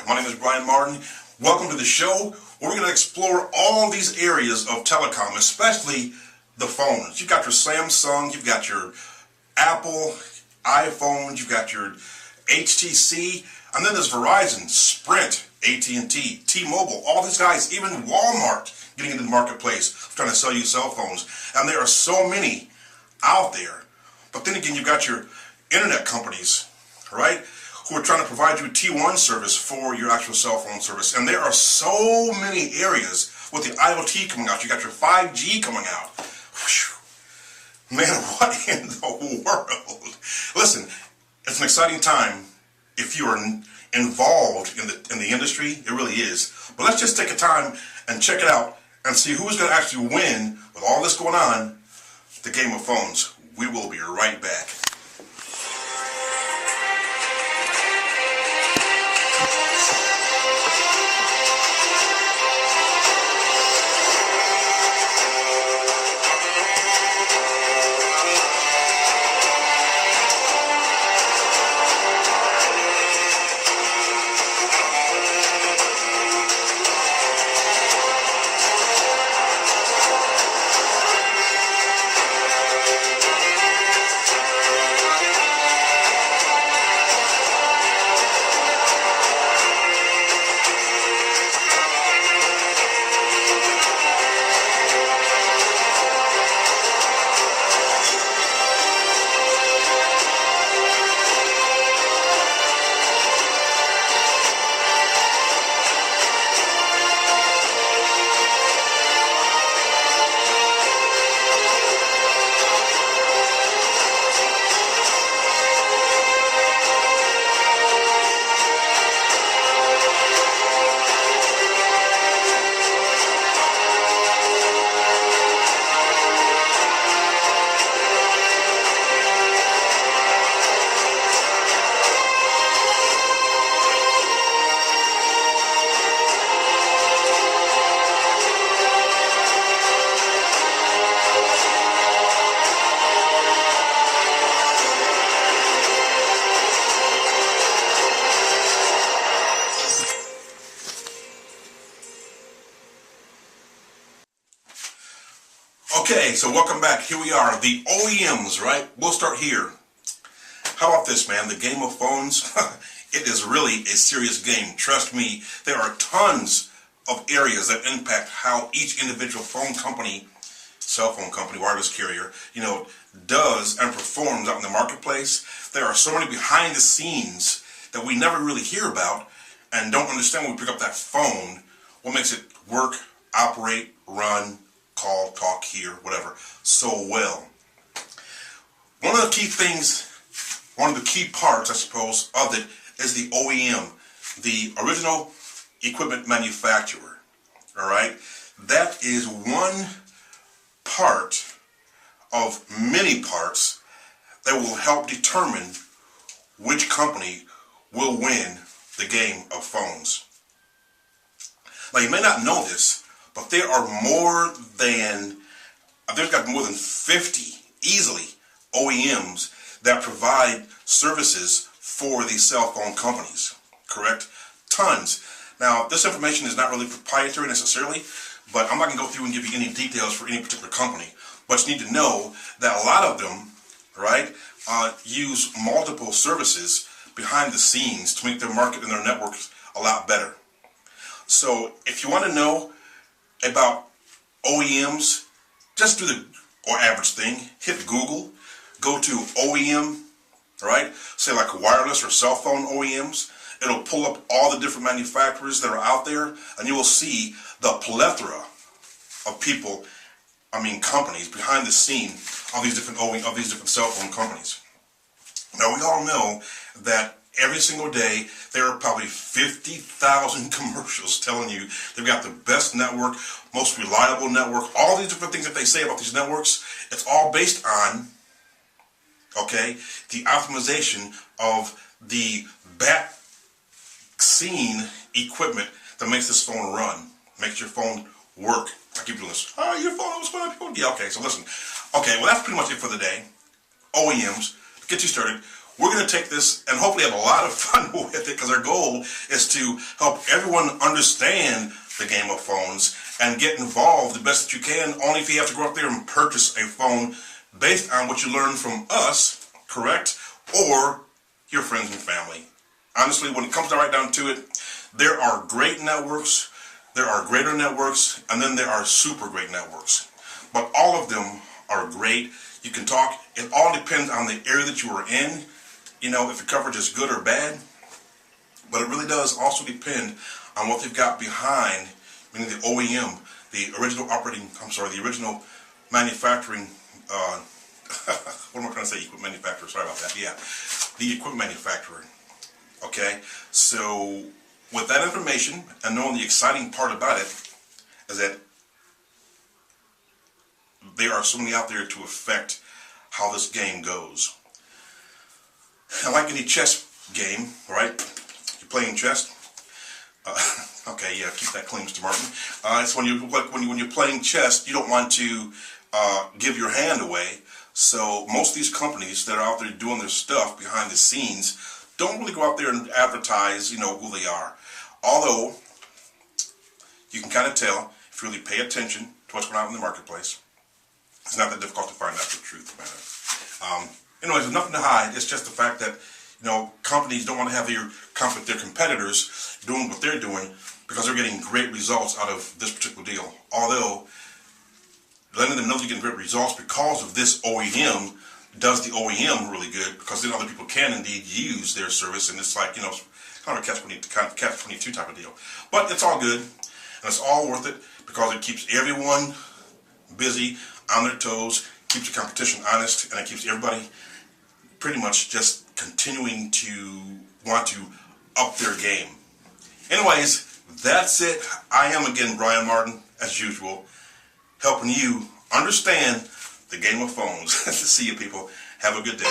My name is Brian Martin. Welcome to the show where we're going to explore all these areas of telecom, especially the phones. You've got your Samsung, you've got your Apple, iPhones, you've got your HTC, and then there's Verizon, Sprint, AT&T, T-Mobile, all these guys, even Walmart getting into the marketplace trying to sell you cell phones. And there are so many out there. But then again, you've got your internet companies, right, who are trying to provide you a T1 service for your actual cell phone service. And there are so many areas with the IoT coming out. You got your 5G coming out. Whew. Man, what in the world? Listen, it's an exciting time if you're involved in the industry. It really is. But let's just take a time and check it out and see who's going to actually win with all this going on, the game of phones. We will be right back. Okay, so welcome back. Here we are, the OEMs, right? We'll start here. How about this, man? The game of phones, it is really a serious game. Trust me, there are tons of areas that impact how each individual phone company, cell phone company, wireless carrier, does and performs out in the marketplace. There are so many behind the scenes that we never really hear about and don't understand when we pick up that phone, what makes it work, operate, run, call, talk, hear, whatever, so well. One of the key things, one of the key parts, I suppose, of it is the OEM, the original equipment manufacturer, all right? That is one part of many parts that will help determine which company will win the game of phones. Now, you may not know this, but there are there's got more than 50, easily, OEMs that provide services for these cell phone companies, correct? Tons. Now, this information is not really proprietary necessarily, but I'm not going to go through and give you any details for any particular company. But you need to know that a lot of them, right, use multiple services behind the scenes to make their market and their networks a lot better. So if you want to know about OEMs, just do the average thing. Hit Google, go to OEM, right? Say like wireless or cell phone OEMs. It'll pull up all the different manufacturers that are out there, and you will see the plethora of people, companies behind the scene of these different cell phone companies. Now, we all know that every single day, there are probably 50,000 commercials telling you they've got the best network, most reliable network, all these different things that they say about these networks. It's all based on, okay, the optimization of the vaccine equipment that makes this phone run, makes your phone work. I keep doing this. Oh, your phone, what's going on? Yeah, okay, so listen. Okay, well, that's pretty much it for the day. OEMs, to get you started. we're going to take this and hopefully have a lot of fun with it, because our goal is to help everyone understand the game of phones and get involved the best that you can, only if you have to go out there and purchase a phone based on what you learn from us, correct, or your friends and family. Honestly, when it comes right down to it, there are great networks, there are greater networks, and then there are super great networks. But all of them are great. You can talk. It all depends on the area that you are in, you know, if the coverage is good or bad. But it really does also depend on what they've got behind, meaning the OEM, the original manufacturing, what am I trying to say, equipment manufacturer, sorry about that, yeah, the equipment manufacturer, okay? So with that information and knowing the exciting part about it is that there are so many out there to affect how this game goes. And like any chess game, right? You're playing chess. Okay, yeah, keep that clean, Mr. Martin. It's when you're playing chess, you don't want to give your hand away. So most of these companies that are out there doing their stuff behind the scenes don't really go out there and advertise, you know, who they are. Although you can kind of tell if you really pay attention to what's going on in the marketplace. It's not that difficult to find out the truth about it. Anyways, there's nothing to hide. It's just the fact that, you know, companies don't want to have their competitors doing what they're doing, because they're getting great results out of this particular deal. Although, letting them know they're getting great results because of this OEM does the OEM really good, because then other people can indeed use their service, and it's like, you know, kind of a catch-22 type of deal. But it's all good, and it's all worth it, because it keeps everyone busy, on their toes, keeps the competition honest, and it keeps everybody pretty much just continuing to want to up their game. Anyways, that's it. I am again Brian Martin, as usual, helping you understand the game of phones. See you people. Have a good day.